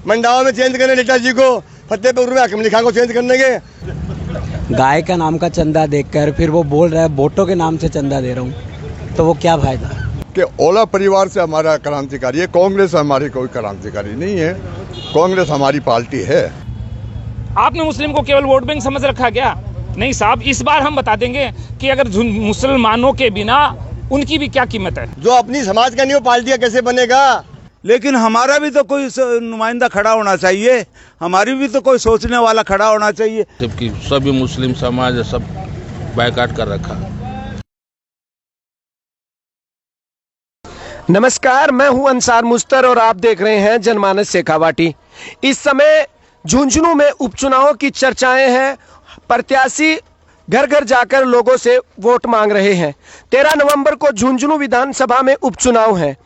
मंडावा में चेंज करने नेताजी को, फतेहपुर में हकीम अली खां को चेंज करने के। गाय का नाम का चंदा देखकर फिर वो बोल रहा है वोटों के नाम से चंदा दे रहा हूँ, तो वो क्या फायदा कि ओला परिवार से हमारा क्रांतिकारी है, कांग्रेस हमारी कोई क्रांतिकारी नहीं है, कांग्रेस हमारी पार्टी है। आपने मुस्लिम को केवल वोट बैंक समझ रखा क्या? नहीं साहब, इस बार हम बता देंगे कि अगर मुसलमानों के बिना उनकी भी क्या कीमत है। जो अपनी समाज का नहीं वो पार्टी कैसे बनेगा? लेकिन हमारा भी तो कोई नुमाइंदा खड़ा होना चाहिए, हमारी भी तो कोई सोचने वाला खड़ा होना चाहिए। जबकि सभी मुस्लिम समाज सब बायकाट कर रखा। नमस्कार, मैं हूं अंसार मुस्तर और आप देख रहे हैं जनमानस शेखावाटी। इस समय झुंझुनू में उपचुनावों की चर्चाएं हैं। प्रत्याशी घर घर जाकर लोगों से वोट मांग रहे हैं। 13 नवंबर को झुंझुनू विधानसभा में उपचुनाव है।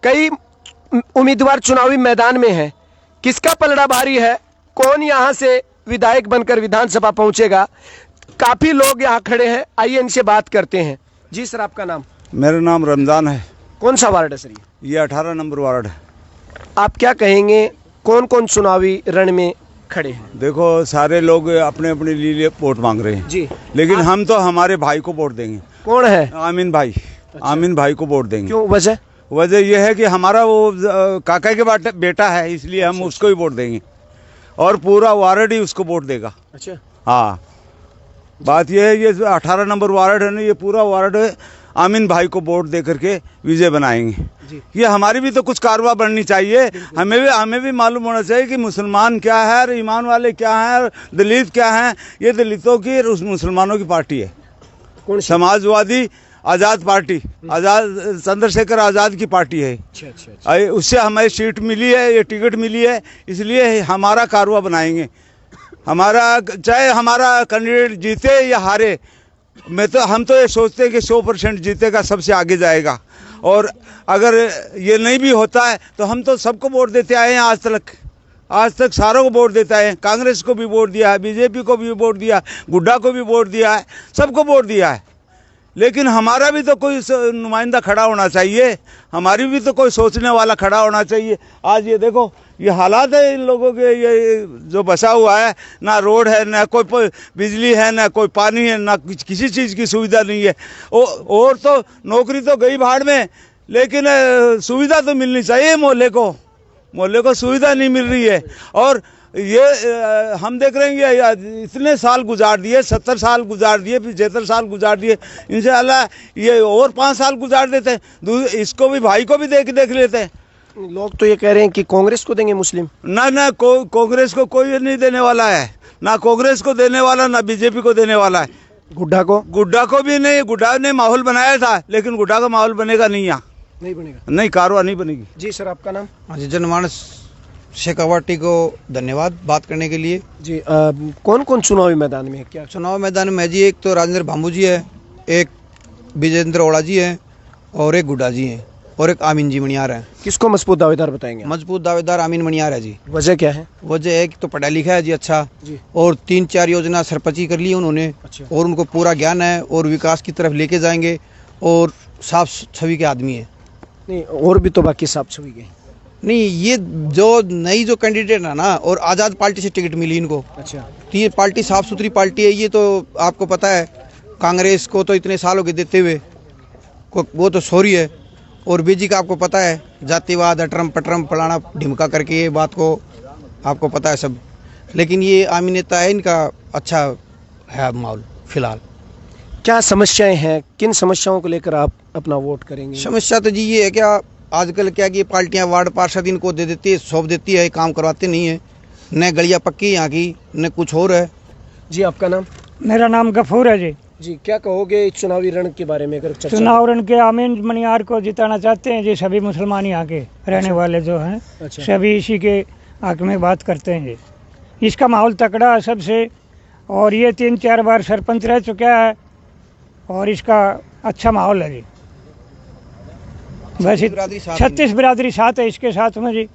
कई उम्मीदवार चुनावी मैदान में हैं। किसका पलड़ा भारी है? कौन यहां से विधायक बनकर विधानसभा पहुंचेगा? काफी लोग यहां खड़े हैं, आइए इनसे बात करते हैं। जी सर, आपका नाम? मेरा नाम रमजान है। कौन सा वार्ड है सर? ये 18 नंबर वार्ड है। आप क्या कहेंगे, कौन कौन चुनावी रण में खड़े हैं? देखो, सारे लोग अपने अपने लिए वोट मांग रहे हैं जी, लेकिन हम तो हमारे भाई को वोट देंगे। कौन है? आमीन भाई। अच्छा। आमीन भाई को वोट देंगे। क्यों? वजह यह है कि हमारा वो काका के बेटा है, इसलिए हम उसको ही वोट देंगे और पूरा वार्ड ही उसको वोट देगा। अच्छा, हाँ, बात यह है, ये 18 नंबर वार्ड है ना, ये पूरा वार्ड आमीन भाई को वोट दे करके विजय बनाएंगे। ये हमारी भी तो कुछ कारवा बननी चाहिए। हमें भी मालूम होना चाहिए कि मुसलमान क्या है और ईमान वाले क्या हैं और दलित क्या हैं। ये दलितों की और उस मुसलमानों की पार्टी है। कौन? समाजवादी आज़ाद पार्टी, आज़ाद चंद्रशेखर आज़ाद की पार्टी है। अच्छा। उससे हमें सीट मिली है, ये टिकट मिली है, इसलिए हमारा कारवा बनाएंगे। हमारा चाहे हमारा कैंडिडेट जीते या हारे, हम तो ये सोचते हैं कि 100% जीतेगा, सबसे आगे जाएगा। और अगर ये नहीं भी होता है तो हम तो सबको वोट देते आए हैं आज तक सारों को वोट देते आए हैं। कांग्रेस को भी वोट दिया है, बीजेपी को भी वोट दिया है, गुड्डा को भी वोट दिया है, सबको वोट दिया है। लेकिन हमारा भी तो कोई नुमाइंदा खड़ा होना चाहिए, हमारी भी तो कोई सोचने वाला खड़ा होना चाहिए। आज ये देखो, ये हालात है इन लोगों के, ये जो बसा हुआ है, ना रोड है, ना कोई बिजली है, ना कोई पानी है, ना किसी चीज़ की सुविधा नहीं है। और तो नौकरी तो गई भाड़ में, लेकिन सुविधा तो मिलनी चाहिए। मोहल्ले को सुविधा नहीं मिल रही है। और ये हम देख रहे हैं इतने साल गुजार दिए, 70 साल गुजार दिए, 75 साल गुजार दिए। इंशाल्लाह ये और 5 साल गुजार देते हैं, इसको भी, भाई को भी देख लेते हैं। लोग तो ये कह रहे हैं कि कांग्रेस को देंगे मुस्लिम। ना कांग्रेस को कोई नहीं देने वाला है, ना कांग्रेस को देने वाला, ना बीजेपी को देने वाला है। गुड्डा को भी नहीं। गुड्डा ने माहौल बनाया था, लेकिन गुड्डा का माहौल बनेगा नहीं, यहाँ नहीं बनेगा, नहीं, कारवा नहीं बनेगी। जी सर, आपका नाम? हाँ जी, जनमानस शेखावाटी को धन्यवाद बात करने के लिए। जी, कौन कौन चुनावी मैदान में है? क्या चुनाव मैदान में जी? एक तो राजेंद्र भाम्बू जी है, एक विजेंद्र ओड़ा जी है, और एक गुड्डा जी है, और एक आमीन जी मणियार है। किसको मजबूत दावेदार बताएंगे? मजबूत दावेदार आमीन मणियार है जी। वजह क्या है? वजह है कि तो पढ़ा लिखा है जी, अच्छा जी, और 3-4 योजना सरपंची कर ली उन्होंने। अच्छा। और उनको पूरा ज्ञान है और विकास की तरफ लेके जाएंगे, और साफ छवि के आदमी है। नहीं, और भी तो बाकी साफ छवि के नहीं, ये जो नई जो कैंडिडेट है ना, और आज़ाद पार्टी से टिकट मिली इनको। अच्छा। तो ये पार्टी साफ सुथरी पार्टी है। ये तो आपको पता है, कांग्रेस को तो इतने साल हो गए देते हुए, वो तो सॉरी है। और बीजेपी का आपको पता है, जातिवाद, अटरम पटरम फलाना ढिमका करके, ये बात को आपको पता है सब। लेकिन ये आमी नेता है, इनका अच्छा है माहौल फिलहाल। क्या समस्याएं हैं? किन समस्याओं को लेकर आप अपना वोट करेंगे? समस्या तो जी ये है, क्या आजकल क्या कि पार्टियां वार्ड पार्षद इनको दे देती है, सौंप देती है, काम करवाते नहीं है। न गलियां पक्की यहाँ की, न कुछ और है। जी, आपका नाम? मेरा नाम गफूर है जी। जी, क्या कहोगे चुनावी रण के बारे में? अगर चुनाव रण के आमीन मणियार को जिताना चाहते हैं जी सभी मुसलमान यहाँ के रहने वाले जो हैं। अच्छा। सभी इसी के हक में बात करते हैं जी। इसका माहौल तकड़ा है सबसे, और ये 3-4 बार सरपंच रह चुका है, और इसका अच्छा माहौल है जी। बस 36 बिरादरी साथ है इसके साथ में जी,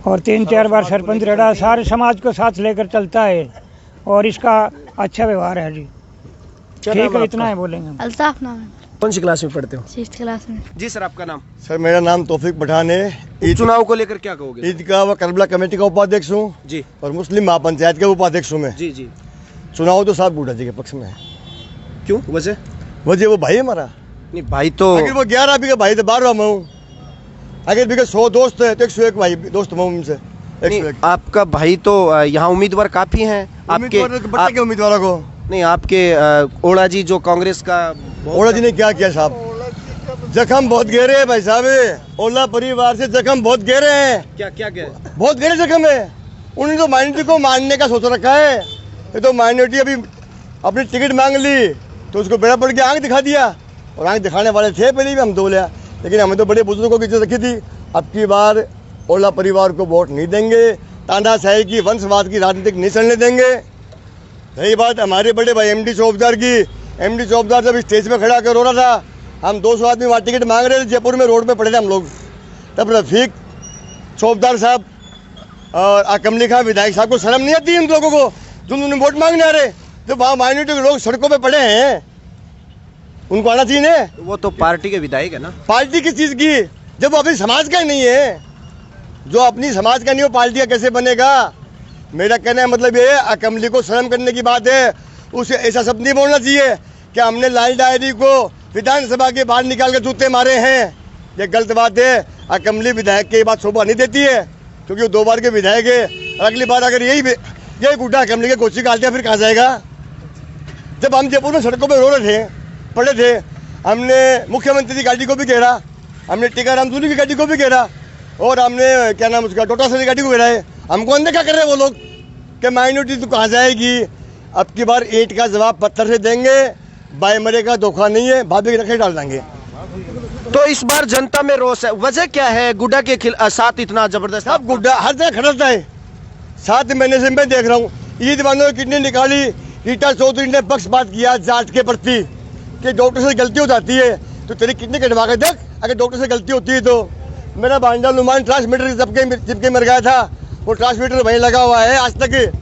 और 3-4 बार सरपंच रहा, सारे समाज को साथ लेकर चलता है, और इसका अच्छा व्यवहार है जी। ठीक है, इतना है बोलेंगे। अल्ताफ नाम है। कौन सी क्लास में पढ़ते हो? 6th क्लास में। जी सर, आपका नाम? सर मेरा नाम तौफीक पठान है। चुनाव को लेकर क्या कहोगे? ईदगाह व करबला कमेटी का उपाध्यक्ष हूँ जी। और मुस्लिम महापंचायत के उपाध्यक्ष हूँ मैं। जी जी। चुनाव तो साहब गुड्डा जी के पक्ष में है। क्यों? वजह वो भाई है हमारा। नहीं भाई तो अगर वो 11 भी का भाई तो 12 मैं हूँ। अगर भी 100 दोस्त है तो 101 भाई दोस्त मैं उनसे। आपका भाई तो यहाँ उम्मीदवार काफी हैं आपके उम्मीदवारों को। नहीं, आपके ओला जी जो कांग्रेस का। ओला जी ने क्या किया साहब? जख्म बहुत गहरे हैं भाई साहब। ओला परिवार से जख्म बहुत गहरे हैं। क्या क्या क्या? बहुत गहरे जख्म है। उन्होंने तो माइनॉरिटी को मारने का सोच रखा है। ये तो माइनॉरिटी अभी अपनी टिकट मांग ली तो उसको बेड़ा पड़ के आंख दिखा दिया, और आंख दिखाने वाले थे पहले भी हम दो लिया, लेकिन हमें तो बड़े बुजुर्गों की इज्जत रखी थी। अब की बार ओला परिवार को वोट नहीं देंगे, तानाशाही की वंशवाद की राजनीतिक नहीं चलने देंगे। रही बात हमारे बड़े भाई एमडी चौबदार की, एमडी चौबदार जब स्टेज पे खड़ा कर रो रहा था, हम 200 आदमी वहाँ टिकट मांग रहे थे, जयपुर में रोड पे पड़े थे हम लोग, तब रफीक चौबदार साहब और आकमली खां विधायक साहब को शर्म नहीं आती इन लोगों को जो उन्होंने वोट मांगने आ रहे? जो वहाँ माइनॉरिटी के लोग सड़कों पे पड़े हैं उनको आना चाहिए ना। वो तो पार्टी के विधायक है ना। पार्टी किस चीज़ की? जब वो अपनी समाज का ही नहीं है, जो अपनी समाज का नहीं हो पार्टी का कैसे बनेगा? मेरा कहने का मतलब ये है, अकमली को शर्म करने की बात है। उसे ऐसा सब नहीं बोलना चाहिए कि हमने लाल डायरी को विधानसभा के बाहर निकाल कर जूते मारे हैं। ये गलत बात है। अकमली विधायक की बात शोभा नहीं देती है, क्योंकि वो 2 बार के विधायक है। अगली बार अगर यही गुड्डा अकमली के गोची काट दिया फिर कहाँ जाएगा? जब हम जयपुर में सड़कों पर रो रहे थे, पड़े थे, हमने मुख्यमंत्री की गाड़ी को भी घेरा, हमने टीकाराम जूली की गाड़ी को भी घेरा, और हमने क्या नाम उसका डॉक्टर साहब की गाड़ी को घेरा है। हमको अनदेखा कर रहे हैं वो लोग कि माइनॉरिटी तो कहाँ जाएगी। अब की बार ईंट का जवाब पत्थर से देंगे। बाई मरे का धोखा नहीं है, भाभी के रखे डाल देंगे। तो इस बार जनता में रोष है, वजह क्या है? गुड्डा के साथ इतना जबरदस्त। अब गुड्डा हर जगह खड़ता है। 7 महीने से मैं देख रहा हूँ, ईद वालों ने किडनी निकाली, रीटा चौधरी ने पक्षपात किया जाट के प्रति कि डॉक्टर से गलती हो जाती है तो तेरी किडनी कटवा के देख, अगर डॉक्टर से गलती होती है तो। मेरा भांजा नुमान ट्रांसमीटर चिपके मर गया था, वो ट्रांसमीटर वहीं लगा हुआ है आज तक,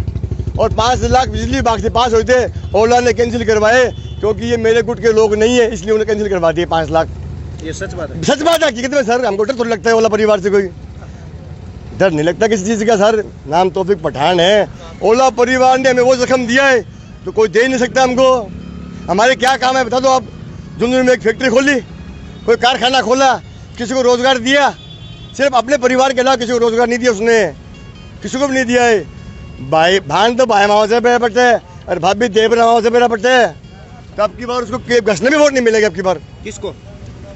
और 5 लाख बिजली बाग से पास हुए थे, ओला ने कैंसिल करवाए क्योंकि ये मेरे गुट के लोग नहीं है, इसलिए उन्हें कैंसिल करवा दिए 5 लाख। ये सच बात है? सच बात है, हकीकत में सर। हमको डर थोड़ा लगता है ओला परिवार से, कोई डर नहीं लगता किसी चीज़ का सर। नाम तौफीक पठान है। ओला परिवार ने हमें वो जख्म दिया है तो कोई दे नहीं सकता हमको। हमारे क्या काम है बता दो आप? झुंझुनू में एक फैक्ट्री खोली, कोई कारखाना खोला, किसी को रोजगार दिया? सिर्फ अपने परिवार के अलावा किसी को रोजगार नहीं दिया उसने, किसी को भी नहीं दिया है। भाई भान तो भाई माओ से पैरा पड़ता है और भाभी देव माओ से पैरा पड़ता है। तो अब की बार उसको घसने में वोट नहीं मिलेगा। अब की बार किसको?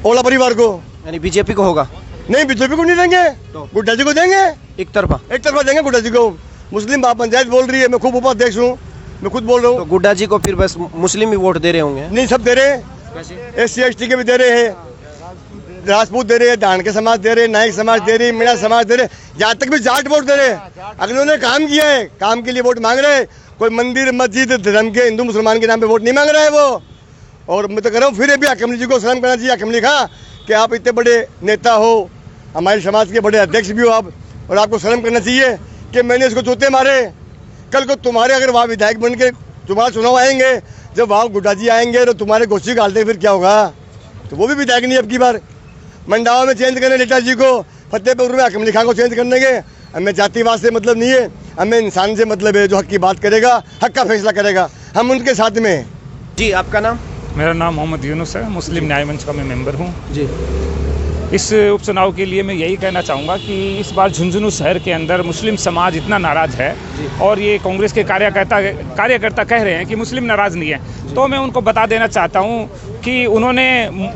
ओला परिवार को। यानी बीजेपी को होगा? नहीं, बीजेपी को नहीं देंगे तो गुड्डा जी को देंगे। एक तरफा देंगे गुड्डा जी को। मुस्लिम महापंचायत बोल रही है, मैं खूब उपाध्यक्ष हूँ, मैं खुद बोल रहा हूँ। तो गुड्डा जी को फिर बस मुस्लिम ही वोट दे रहे होंगे? नहीं, सब दे रहे हैं। SC ST के भी दे रहे हैं, राजपूत दे रहे हैं, धान के समाज दे रहे हैं, नायक समाज दे रही है, मीणा समाज दे रहे हैं, यहाँ तक भी जाट वोट दे रहे हैं। अगले ने काम किया है, काम के लिए वोट मांग रहे हैं। कोई मंदिर मस्जिद धर्म के हिंदू मुसलमान के नाम पे वोट नहीं मांग रहा है वो। और मैं तो कह रहा हूँ फिर भी अकमली जी को सलाम करना चाहिए। अकमली खां कि आप इतने बड़े नेता हो, हमारे समाज के बड़े अध्यक्ष भी हो आप, और आपको शर्म करना चाहिए कि मैंने इसको चोते मारे। कल को तुम्हारे अगर वहाँ विधायक बन के तुम्हारा चुनाव आएंगे, जब वहाँ गुड्डा जी आएंगे तो तुम्हारे गोष्ठी डालते फिर क्या होगा? तो वो भी विधायक नहीं। अब की बार मंडावा में चेंज करने नेता जी को, फतेहपुर में अकमली खां को चेंज करने के। हमें जातिवाद से मतलब नहीं है, हमें इंसान से मतलब है, जो हक की बात करेगा, हक का फैसला करेगा, हम उनके साथ में हैं। जी, आपका नाम? मेरा नाम मोहम्मद यूनुस है, मुस्लिम न्याय मंच का मैं मेंबर हूँ जी। इस उपचुनाव के लिए मैं यही कहना चाहूँगा कि इस बार झुंझुनू शहर के अंदर मुस्लिम समाज इतना नाराज़ है, और ये कांग्रेस के कार्यकर्ता कह रहे हैं कि मुस्लिम नाराज़ नहीं है। तो मैं उनको बता देना चाहता हूँ कि उन्होंने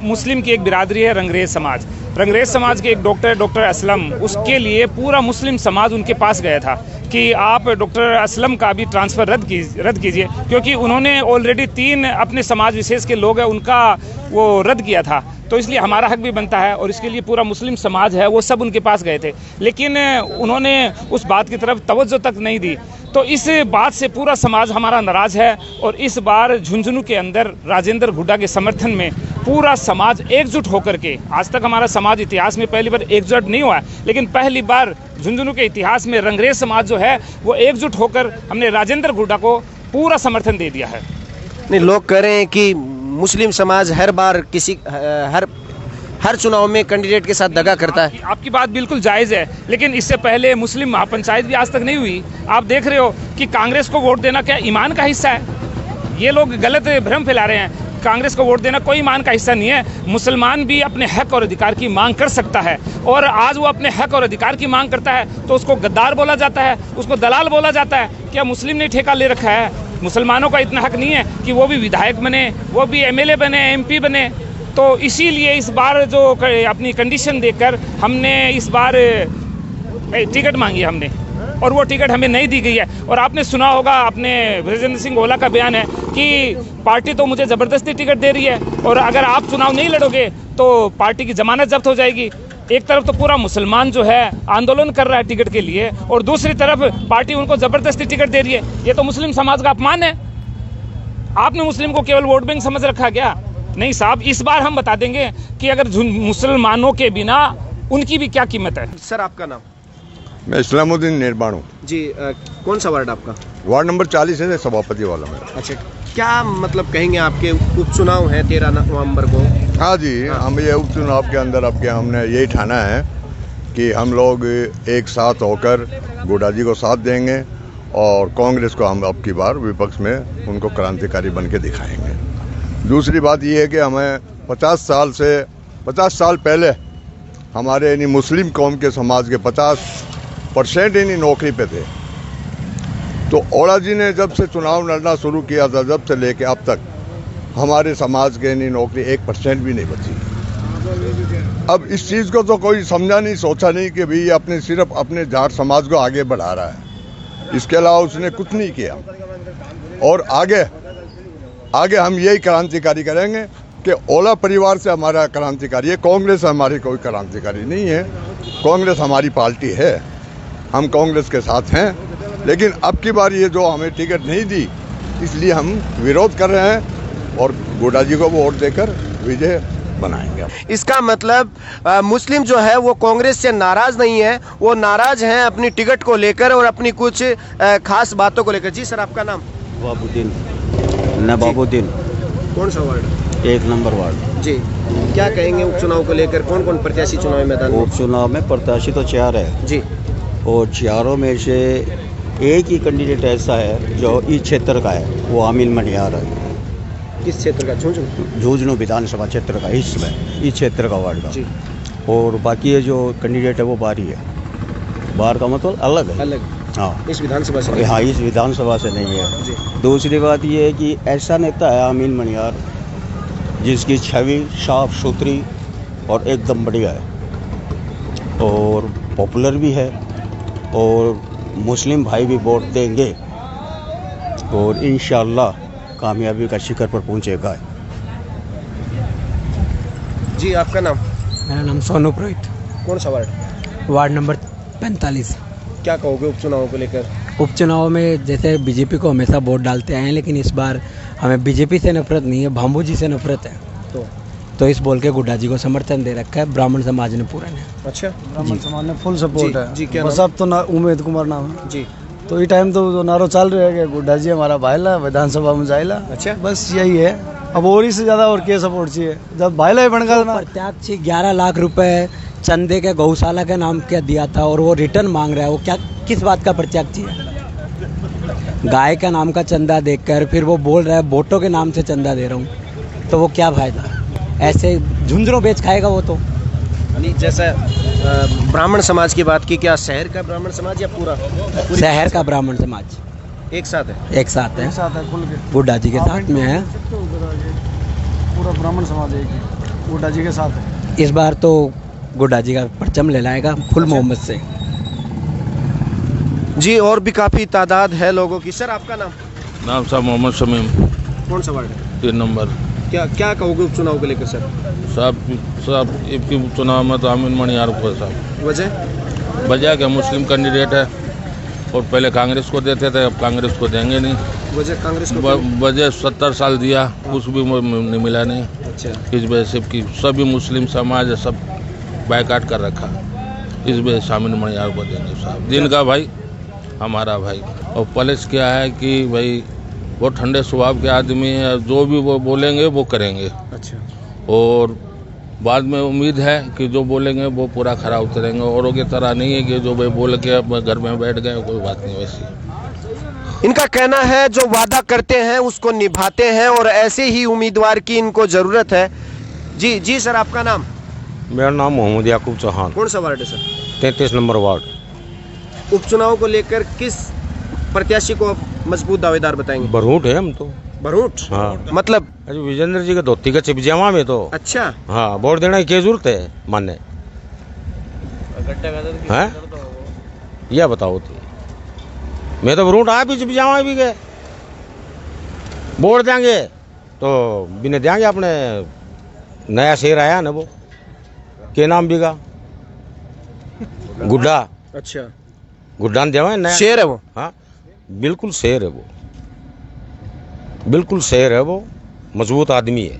मुस्लिम की एक बिरादरी है रंगरेज समाज, रंगरेज समाज के एक डॉक्टर असलम, उसके लिए पूरा मुस्लिम समाज उनके पास गया था कि आप डॉक्टर असलम का भी ट्रांसफ़र रद्द कीजिए, क्योंकि उन्होंने ऑलरेडी 3 अपने समाज विशेष के लोग हैं उनका वो रद्द किया था। तो इसलिए हमारा हक भी बनता है, और इसके लिए पूरा मुस्लिम समाज है वो सब उनके पास गए थे, लेकिन उन्होंने उस बात की तरफ तवज्जो तक नहीं दी। तो इस बात से पूरा समाज हमारा नाराज़ है, और इस बार झुंझुनू के अंदर राजेंद्र हुड्डा के समर्थन में पूरा समाज एकजुट होकर के, आज तक हमारा समाज इतिहास में पहली बार एकजुट नहीं हुआ है, लेकिन पहली बार झुंझुनू के इतिहास में रंगरेज समाज जो है वो एकजुट होकर हमने राजेंद्र हुड्डा को पूरा समर्थन दे दिया है। नहीं, लोग कह रहे हैं कि मुस्लिम समाज हर बार हर चुनाव में कैंडिडेट के साथ दगा करता है। आपकी बात बिल्कुल जायज़ है, लेकिन इससे पहले मुस्लिम महापंचायत भी आज तक नहीं हुई। आप देख रहे हो कि कांग्रेस को वोट देना क्या ईमान का हिस्सा है? ये लोग गलत भ्रम फैला रहे हैं। कांग्रेस को वोट देना कोई ईमान का हिस्सा नहीं है। मुसलमान भी अपने हक और अधिकार की मांग कर सकता है, और आज वो अपने हक और अधिकार की मांग करता है तो उसको गद्दार बोला जाता है, उसको दलाल बोला जाता है। क्या मुस्लिम ने ठेका ले रखा है? मुसलमानों का इतना हक नहीं है कि वो भी विधायक बने, वो भी एमएलए बने, एमपी बने। तो इसीलिए इस बार जो अपनी कंडीशन देकर हमने इस बार टिकट मांगी हमने, और वो टिकट हमें नहीं दी गई है। और आपने सुना होगा, अपने बृजेंद्र सिंह ओला का बयान है कि पार्टी तो मुझे ज़बरदस्ती टिकट दे रही है, और अगर आप चुनाव नहीं लड़ोगे तो पार्टी की जमानत जब्त हो जाएगी। एक तरफ तो पूरा मुसलमान जो है आंदोलन कर रहा है टिकट के लिए, और दूसरी तरफ पार्टी उनको ज़बरदस्ती टिकट दे रही है। ये तो मुस्लिम समाज का अपमान है। आपने मुस्लिम को केवल वोट बैंक समझ रखा क्या? नहीं साहब, इस बार हम बता देंगे कि अगर मुसलमानों के बिना उनकी भी क्या कीमत है। सर आपका नाम? मैं इस्लामुद्दीन निर्बाणु जी, कौन सा वार्ड आपका? वार्ड नंबर 40 है, सभापति वाला मेरा। अच्छा, क्या मतलब कहेंगे, आपके उपचुनाव है 13 नवंबर को? हाँ जी, हम ये उपचुनाव के अंदर अब क्या हमने यही ठाना है कि हम लोग एक साथ होकर गोडा जी को साथ देंगे, और कांग्रेस को हम अब की बार विपक्ष में उनको क्रांतिकारी बन के दिखाएंगे। दूसरी बात ये है कि हमें 50 साल पहले हमारे यानी मुस्लिम कौम के समाज के 50% यानी नौकरी पे थे। तो ओला जी ने जब से चुनाव लड़ना शुरू किया था, जब से लेके अब तक हमारे समाज के यानी नौकरी 1% भी नहीं बची। अब इस चीज़ को तो कोई समझा नहीं, सोचा नहीं कि भाई अपने सिर्फ अपने जाट समाज को आगे बढ़ा रहा है, इसके अलावा उसने कुछ नहीं किया। और आगे हम यही क्रांतिकारी करेंगे कि ओला परिवार से हमारा क्रांतिकारी है, कांग्रेस से हमारी कोई क्रांतिकारी नहीं है। कांग्रेस हमारी पार्टी है, हम कांग्रेस के साथ हैं, लेकिन अब की बार ये जो हमें टिकट नहीं दी, इसलिए हम विरोध कर रहे हैं और गोडा जी को वोट देकर विजय बनाएंगे। इसका मतलब मुस्लिम जो है वो कांग्रेस से नाराज नहीं है, वो नाराज हैं अपनी टिकट को लेकर और अपनी कुछ खास बातों को लेकर। जी सर, आपका नाम? नवाबुद्दीन। कौन सा वार्ड? 1 number ward. जी, क्या कहेंगे उपचुनाव को लेकर? कौन कौन प्रत्याशी चुनावी मैदान में? उपचुनाव में प्रत्याशी तो 4 है जी, और चारों में से एक ही कैंडिडेट ऐसा है जो इस क्षेत्र का है, वो आमिर मनियार है। किस क्षेत्र का? झुंझुनू विधानसभा क्षेत्र का, इस क्षेत्र का वार्ड का जी। और बाकी ये जो कैंडिडेट है वो बाहरी है। बाहर का मतलब अलग है, अलग? हाँ, इस विधानसभा से? हाँ, इस विधानसभा से नहीं है जी। दूसरी बात ये है कि ऐसा नेता है आमिर मनियार जिसकी छवि साफ सुथरी और एकदम बढ़िया है, और पॉपुलर भी है, और मुस्लिम भाई भी वोट देंगे, और इंशाअल्लाह कामयाबी का शिखर पर पहुंचेगा। जी, आपका नाम? मेरा नाम सोनू पुरोहित। कौन सा वार्ड? Ward number 45। क्या कहोगे उपचुनाव को लेकर? उपचुनाव में जैसे बीजेपी को हमेशा वोट डालते आए हैं, लेकिन इस बार हमें बीजेपी से नफरत नहीं है, भांबू जी से नफरत है। तो इस बोल के गुड्डा जी को समर्थन दे रखा है ब्राह्मण समाज ने पूरा ने। अच्छा, ब्राह्मण समाज ने फुल सपोर्ट है जी। क्या बस अब तो उमेद कुमार नाम है जी। तो ये टाइम तो नारो चल रहा है कि गुड्डा जी हमारा भाईला विधानसभा में जाइला। अच्छा, बस यही है, अब और इससे ज़्यादा और क्या सपोर्ट चाहिए जब भाईला ही बन गया ना। प्रत्याशी 11 लाख रुपए चंदे के गौशाला के नाम क्या दिया था और वो रिटर्न मांग रहा है, वो क्या किस बात का प्रत्याशी है? गाय का नाम का चंदा देकर फिर वो बोल रहा है वोटों के नाम से चंदा दे रहा हूँ, तो वो क्या फायदा? ऐसे झुंझुनों बेच खाएगा वो तो। नहीं, जैसा ब्राह्मण समाज की बात की, क्या शहर का ब्राह्मण समाज या पूरा? शहर का ब्राह्मण समाज एक साथ है? एक साथ है, गुड्डा जी के साथ में है। पूरा ब्राह्मण समाज एक गुड्डा जी के साथ है। इस बार तो गुड्डा जी का परचम ले लाएगा फुल मोहम्मद से। जी, और भी काफ़ी तादाद है लोगों की। सर, आपका नाम? नाम साहब मोहम्मद शमीम। कौन सा वार्ड है? 3 नंबर। क्या कहोगे उपचुनाव को लेकर? सर साहब इनकी चुनाव में तो आमिर मनियार को है साहब। वजह क्या मुस्लिम कैंडिडेट है, और पहले कांग्रेस को देते थे, अब कांग्रेस को देंगे नहीं। वजह कांग्रेस को? वजह 70 साल दिया, कुछ भी नहीं मिला नहीं। अच्छा, इस वजह से कि सभी मुस्लिम समाज सब बायकाट कर रखा, इस वजह से आमिर मनियार को देंगे साहब। दिन का भाई हमारा भाई। और प्लस क्या है कि भाई वो ठंडे स्वभाव के आदमी है, जो भी वो बोलेंगे वो करेंगे। अच्छा। और बाद में उम्मीद है कि जो बोलेंगे वो पूरा खरा उतरेंगे। औरों की तरह नहीं है कि जो भाई बोल के अपने घर में बैठ गए, कोई बात नहीं वैसी। इनका कहना है जो वादा करते हैं उसको निभाते हैं और ऐसे ही उम्मीदवार की इनको जरूरत है। जी जी सर, आपका नाम? मेरा नाम मोहम्मद याकूब चौहान। कौन सा वार्ड है सर? 33 number ward. उपचुनाव को लेकर किस प्रत्याशी को मजबूत दावेदार बताएंगे? भरूट है हम तो। भरूट? हाँ। मतलब? अरे विजेंद्र जी के धोती का चिपजामा में तो। अच्छा। हाँ, वोट देना की क्या जरूरत है मानने? हैं? यह बताओ तो। मैं तो भरूट आप ही चिपजामा भी गए। वोट देंगे तो बिना देंगे अपने नया शेर आया ना, वो के नाम भी का गुड्डा। अच्छा। गुड्डा ने देवा नया शेर है वो? हाँ बिल्कुल शेर है वो, बिल्कुल शेर है वो। मजबूत आदमी है,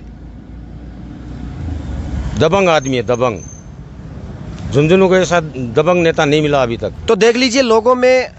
दबंग आदमी है, दबंग। झुंझुनू को ऐसा दबंग नेता नहीं मिला अभी तक। तो देख लीजिए, लोगों में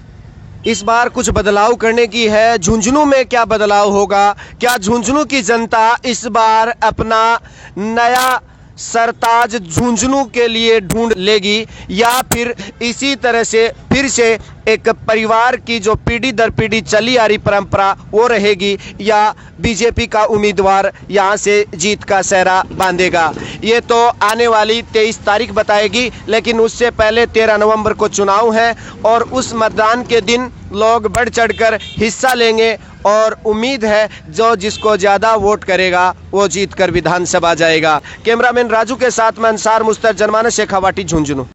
इस बार कुछ बदलाव करने की है। झुंझुनू में क्या बदलाव होगा? क्या झुंझुनू की जनता इस बार अपना नया सरताज झुंझुनू के लिए ढूंढ लेगी, या फिर इसी तरह से फिर से एक परिवार की जो पीढ़ी दर पीढ़ी चली आ रही परंपरा वो रहेगी, या बीजेपी का उम्मीदवार यहां से जीत का सेहरा बांधेगा? ये तो आने वाली 23 तारीख बताएगी। लेकिन उससे पहले 13 नवंबर को चुनाव है और उस मतदान के दिन लोग बढ़ चढ़कर हिस्सा लेंगे और उम्मीद है जो जिसको ज़्यादा वोट करेगा वो जीतकर विधानसभा जाएगा। कैमरामैन राजू के साथ मैं अंसार मुस्तर, जनमानस शेखावाटी, झुंझुनू।